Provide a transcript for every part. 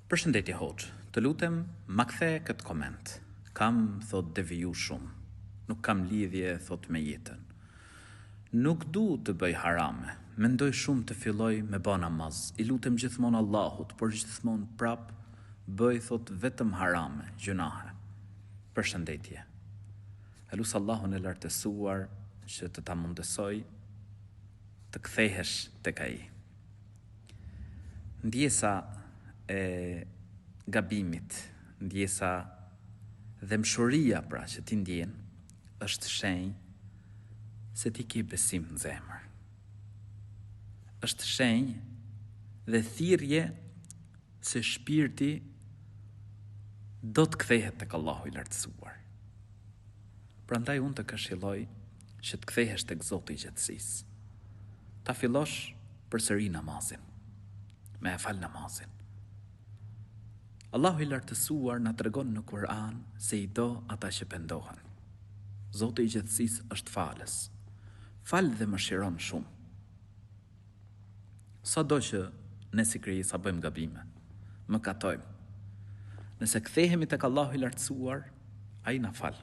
Përshëndetje hoxh, të lutem ma kthe këtë koment. Kam, thot, deviju shumë. Nuk kam lidhje, thot, me jetën. Nuk du të bëj harame. Mendoj shumë të filloj me ba namaz. I lutem gjithmonë Allahut, por gjithmonë prap bëj, thot, vetëm harame, gjunahe. Përshëndetje. E lusë Allahun e lartësuar që të ta mundësoj të kthehesh tek ai. Ndjesa e gabimit, ndjesa dhe mshuria pra që ti ndjen, është shenjë se ti ke besim në zemër. Është shenjë dhe thirrje se shpirti do të kthehet tek Allahu i lartësuar. Prandaj unë të këshilloj që të kthehesh tek Zoti i gjatësisë. Ta fillosh përsëri namazin, me e fal namazin. Allahu i lartësuar na tregon në Kur'an se i do ata që pendohen. Zoti i gjatësisë është falës. Fal dhe mëshiron shumë. Sado që ne si krijesa bëjmë gabime, mëkatojmë. Nëse kthehemi tek Allahu i lartësuar, ai na fal,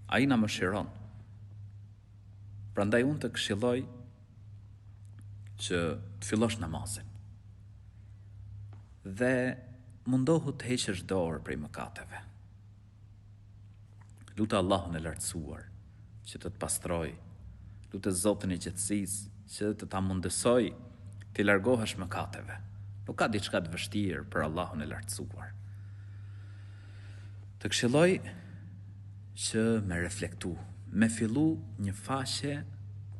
ai na mëshiron. Prandaj unë të këshilloj që të fillosh namazin. Dhe mundohu të heqësh dorë prej mëkateve. Lutë Allahun e lartësuar që të pastroj, lutë Zotin e gjatësisë që të ta mundësoj të largohesh mëkateve. Nuk ka diçka të vështirë për Allahun e lartësuar. Të këshilloj që me reflektu, me fillu një faqe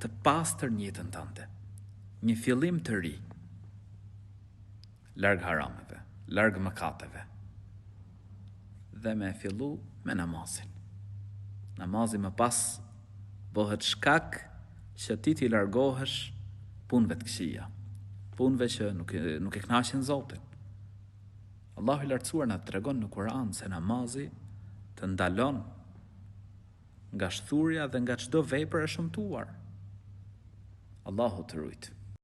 të pastër në jetën tënde, një fillim të ri, larg harameve, larg mëkateve, dhe me fillu me namazin. Namazi më pas bëhet shkak që ti t'i largohesh punëve të këqija, punëve që nuk e kënaqin Zotin. Allahu i lartësuar na tregon në Kur'an se namazi të ndalon nga shthurja dhe nga çdo vepër e shëmtuar. Allahu të rujt.